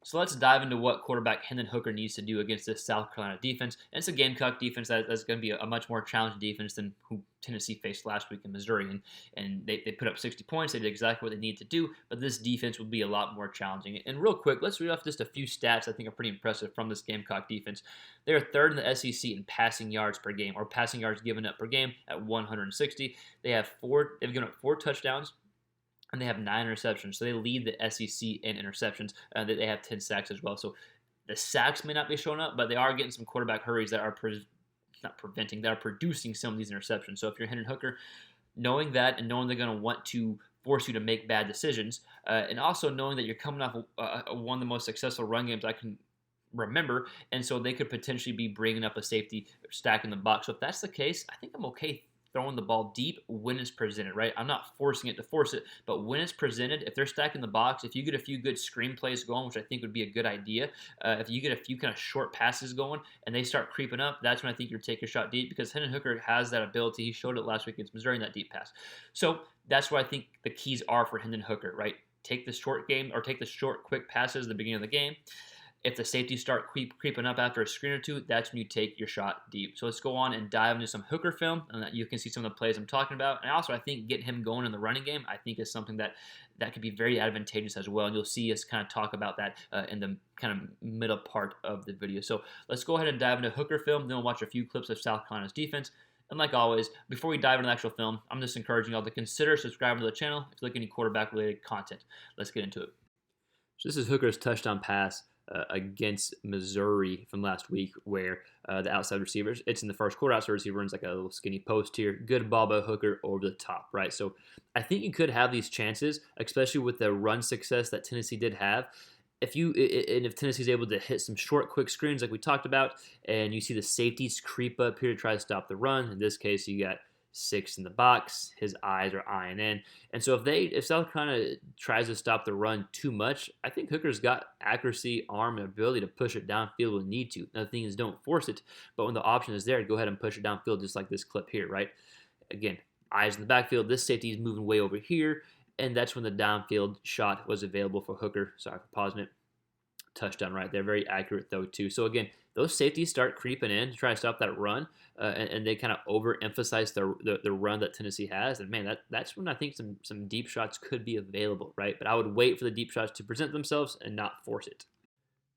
So let's dive into what quarterback Hendon Hooker needs to do against this South Carolina defense. And it's a Gamecock defense that's going to be a much more challenging defense than who Tennessee faced last week in Missouri. And they put up 60 points. They did exactly what they need to do. But this defense will be a lot more challenging. And real quick, let's read off just a few stats I think are pretty impressive from this Gamecock defense. They're third in the SEC in passing yards per game, or passing yards given up per game at 160. They've given up 4 touchdowns, and they have 9 interceptions. So they lead the SEC in interceptions. They have 10 sacks as well. So the sacks may not be showing up, but they are getting some quarterback hurries that are that are producing some of these interceptions. So if you're Hendon Hooker, knowing that and knowing they're going to want to force you to make bad decisions, and also knowing that you're coming off one of the most successful run games I can remember, and so they could potentially be bringing up a safety, stacking the box. So if that's the case, I think I'm okay throwing the ball deep when it's presented, right? I'm not forcing it to force it, but when it's presented, if they're stacking the box, if you get a few good screen plays going, which I think would be a good idea, if you get a few kind of short passes going and they start creeping up, that's when I think you're taking a shot deep, because Hendon Hooker has that ability. He showed it last week against Missouri in that deep pass. So that's what I think the keys are for Hendon Hooker, right? Take the short game, or take the short, quick passes at the beginning of the game. If the safeties start creeping up after a screen or two, that's when you take your shot deep. So let's go on and dive into some Hooker film, and you can see some of the plays I'm talking about. And also, I think getting him going in the running game, I think is something that could be very advantageous as well. And you'll see us kind of talk about that in the kind of middle part of the video. So let's go ahead and dive into Hooker film. Then we'll watch a few clips of South Carolina's defense. And like always, before we dive into the actual film, I'm just encouraging y'all to consider subscribing to the channel if you like any quarterback-related content. Let's get into it. So this is Hooker's touchdown pass against Missouri from last week, where the outside receivers, it's in the first quarter, outside receiver runs like a little skinny post here. Good ball by Hooker over the top, right? So I think you could have these chances, especially with the run success that Tennessee did have. If Tennessee's able to hit some short, quick screens like we talked about, and you see the safeties creep up here to try to stop the run, in this case you got 6 in the box, his eyes are eyeing in. And so if South Carolina tries to stop the run too much, I think Hooker's got accuracy, arm, and ability to push it downfield when need to. Now the thing is, don't force it, but when the option is there, go ahead and push it downfield, just like this clip here, right? Again, eyes in the backfield, this safety is moving way over here, and that's when the downfield shot was available for Hooker. Sorry for pausing it. Touchdown right there. Very accurate, though, too. So, again, those safeties start creeping in to try to stop that run, and they kind of overemphasize the run that Tennessee has. And, man, that's when I think some deep shots could be available, right? But I would wait for the deep shots to present themselves and not force it.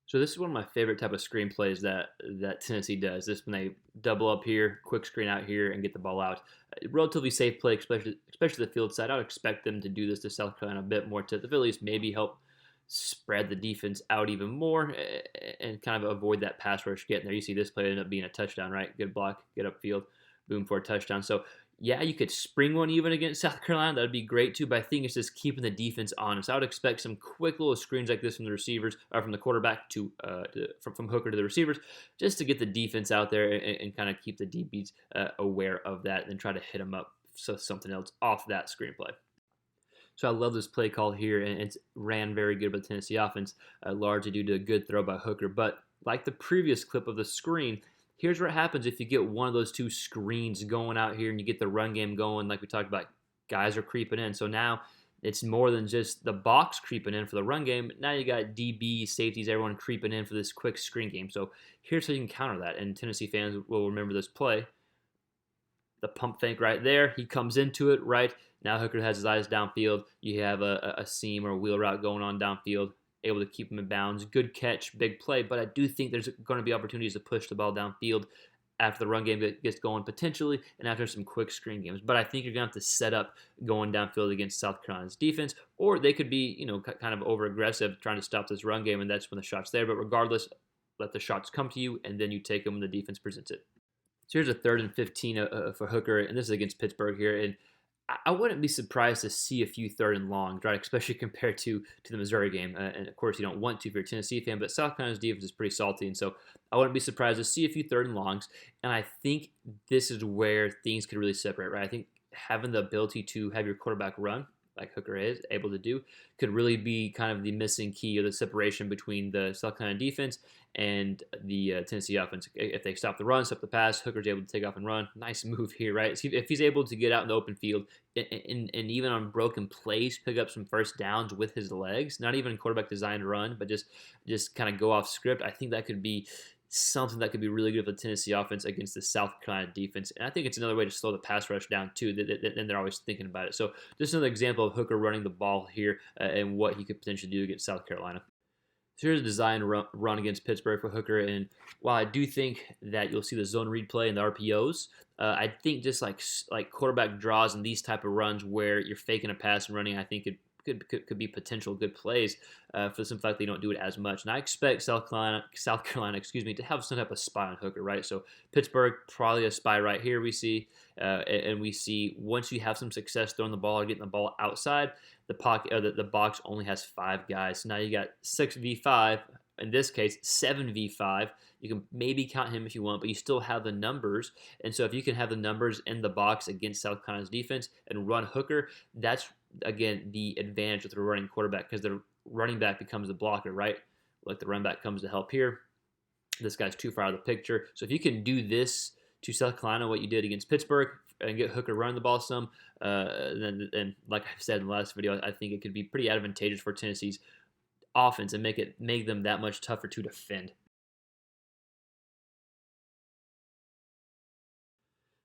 So this is one of my favorite type of screen plays that Tennessee does. This when they double up here, quick screen out here, and get the ball out. Relatively safe play, especially the field side. I would expect them to do this to South Carolina a bit more, to the Phillies, maybe help spread the defense out even more and kind of avoid that pass rush getting there. You see this play end up being a touchdown, right? Good block, get upfield, boom for a touchdown. So, yeah, you could spring one even against South Carolina. That would be great too, but I think it's just keeping the defense honest. I would expect some quick little screens like this from the receivers, or from the quarterback from Hooker to the receivers, just to get the defense out there and kind of keep the DBs aware of that, and then try to hit them up so something else off that screenplay. So I love this play call here, and it's ran very good by the Tennessee offense, largely due to a good throw by Hooker. But like the previous clip of the screen, here's what happens if you get one of those two screens going out here and you get the run game going. Like we talked about, guys are creeping in. So now it's more than just the box creeping in for the run game. Now you got DB, safeties, everyone creeping in for this quick screen game. So here's how you can counter that, and Tennessee fans will remember this play. The pump fake right there. He comes into it, right? Now Hooker has his eyes downfield. You have a seam or a wheel route going on downfield, able to keep him in bounds. Good catch, big play, but I do think there's going to be opportunities to push the ball downfield after the run game gets going potentially, and after some quick screen games. But I think you're going to have to set up going downfield against South Carolina's defense, or they could be, kind of over-aggressive trying to stop this run game, and that's when the shot's there. But regardless, let the shots come to you, and then you take them when the defense presents it. So here's a 3rd and 15 for Hooker, and this is against Pittsburgh here. And I wouldn't be surprised to see a few 3rd and longs, right? Especially compared to the Missouri game. And of course, you don't want to if you're a Tennessee fan, but South Carolina's defense is pretty salty, and so I wouldn't be surprised to see a few 3rd and longs. And I think this is where things could really separate, right? I think having the ability to have your quarterback run like Hooker is able to do, could really be kind of the missing key or the separation between the South Carolina defense and the Tennessee offense. If they stop the run, stop the pass, Hooker's able to take off and run. Nice move here, right? So if he's able to get out in the open field and even on broken plays, pick up some first downs with his legs, not even quarterback designed to run, but just kind of go off script, I think that could be something that could be really good for the Tennessee offense against the South Carolina defense. And I think it's another way to slow the pass rush down, too. Then they're always thinking about it. So just another example of Hooker running the ball here and what he could potentially do against South Carolina. So here's a design run against Pittsburgh for Hooker. And while I do think that you'll see the zone read play and the RPOs, I think just like quarterback draws and these type of runs where you're faking a pass and running, I think it could be potential good plays for the simple fact they don't do it as much. And I expect South Carolina, to have some type of spy on Hooker, right? So Pittsburgh, probably a spy right here we see. And we see once you have some success throwing the ball or getting the ball outside, the pocket, the box only has 5 guys. So now you got 6v5. In this case, 7v5. You can maybe count him if you want, but you still have the numbers. And so if you can have the numbers in the box against South Carolina's defense and run Hooker, that's, again, the advantage with the running quarterback because the running back becomes the blocker, right? Like the running back comes to help here. This guy's too far out of the picture. So if you can do this to South Carolina, what you did against Pittsburgh, and get Hooker running the ball some, then like I said in the last video, I think it could be pretty advantageous for Tennessee's offense and make them that much tougher to defend.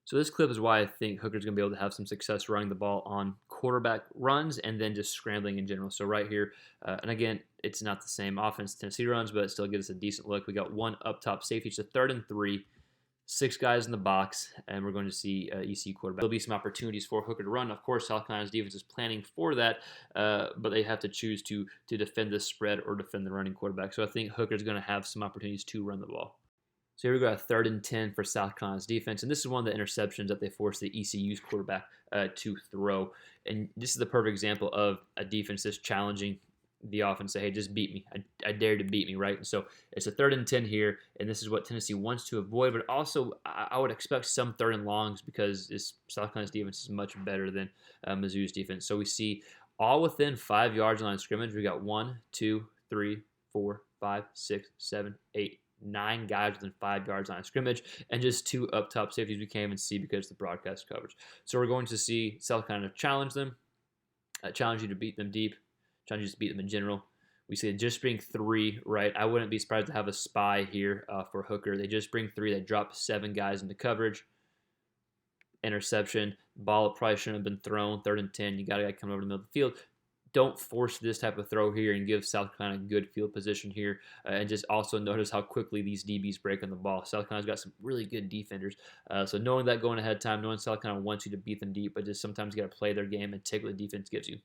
So this clip is why I think Hooker's going to be able to have some success running the ball on quarterback runs and then just scrambling in general. So right here, and again, it's not the same offense Tennessee runs, but it still gives us a decent look. We got one up top safety. It's a 3rd and 3. 6 guys in the box, and we're going to see ECU quarterback. There'll be some opportunities for Hooker to run. Of course, South Carolina's defense is planning for that, but they have to choose to defend the spread or defend the running quarterback. So I think Hooker's going to have some opportunities to run the ball. So here we go, a 3rd and 10 for South Carolina's defense, and this is one of the interceptions that they forced the ECU's quarterback to throw. And this is the perfect example of a defense that's challenging the offense, say, hey, just beat me. I dare to beat me, right? And so it's a 3rd and 10 here, and this is what Tennessee wants to avoid, but also I would expect some 3rd and longs because South Carolina's defense is much better than Mizzou's defense. So we see all within 5 yards line of scrimmage. We got 1, 2, 3, 4, 5, 6, 7, 8, 9 guys within 5 yards line of scrimmage, and just 2 up top safeties we can't even see because of the broadcast coverage. So we're going to see South Carolina challenge them, challenge you to beat them deep, challenge you to beat them in general. We say just bring 3, right? I wouldn't be surprised to have a spy here for Hooker. They just bring 3. They drop 7 guys into coverage. Interception. Ball probably shouldn't have been thrown. 3rd and 10. You got a guy coming over the middle of the field. Don't force this type of throw here and give South Carolina good field position here. And just also notice how quickly these DBs break on the ball. South Carolina's got some really good defenders. So knowing that going ahead of time, knowing South Carolina wants you to beat them deep, but just sometimes you got to play their game and take what the defense gives you.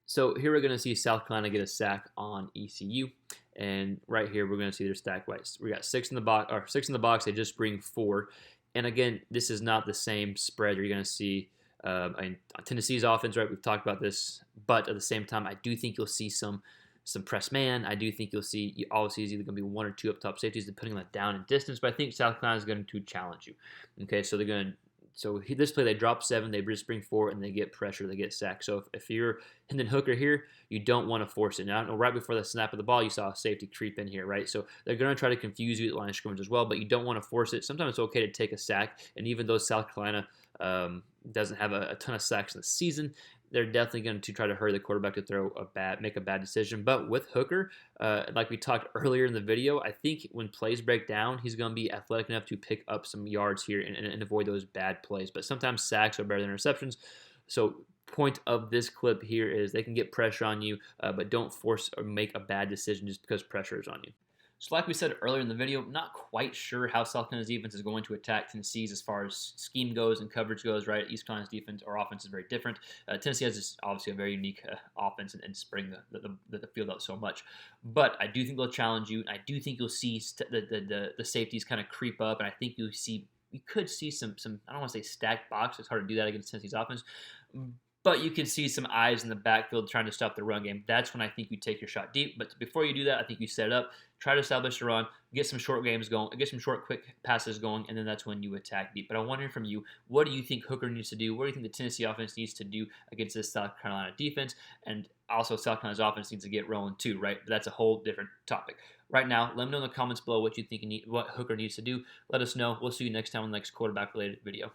So here we're going to see South Carolina get a sack on ECU, and right here we're going to see their stack whites. We got 6 in the box, or 6 in the box. They just bring 4, and again, this is not the same spread you're going to see in Tennessee's offense, right? We've talked about this, but at the same time, I do think you'll see some press man. I do think you'll see obviously it's either going to be 1 or 2 up top safeties depending on the down and distance, but I think South Carolina is going to challenge you. Okay, so they're going to. So this play, they drop 7, they just bring 4, and they get pressure, they get sacked. So if you're Hendon Hooker here, you don't want to force it. Now, right before the snap of the ball, you saw a safety creep in here, right? So they're going to try to confuse you at the line of scrimmage as well, but you don't want to force it. Sometimes it's okay to take a sack, and even though South Carolina doesn't have a ton of sacks in the season, they're definitely going to try to hurry the quarterback to make a bad decision. But with Hooker, like we talked earlier in the video, I think when plays break down, he's going to be athletic enough to pick up some yards here and avoid those bad plays. But sometimes sacks are better than interceptions. So point of this clip here is they can get pressure on you, but don't force or make a bad decision just because pressure is on you. So like we said earlier in the video, not quite sure how South Carolina's defense is going to attack Tennessee's as far as scheme goes and coverage goes, right? East Carolina's defense or offense is very different. Tennessee has obviously a very unique offense and spreading the field out so much. But I do think they'll challenge you. I do think you'll see the safeties kind of creep up, and I think you could see some I don't want to say stacked box. It's hard to do that against Tennessee's offense. but you can see some eyes in the backfield trying to stop the run game. That's when I think you take your shot deep. But before you do that, I think you set it up, try to establish the run, get some short games going, get some short, quick passes going, and then that's when you attack deep. But I'm wondering from you, what do you think Hooker needs to do? What do you think the Tennessee offense needs to do against this South Carolina defense? And also, South Carolina's offense needs to get rolling too, right? But that's a whole different topic. Right now, let me know in the comments below what you think what Hooker needs to do. Let us know. We'll see you next time on the next quarterback-related video.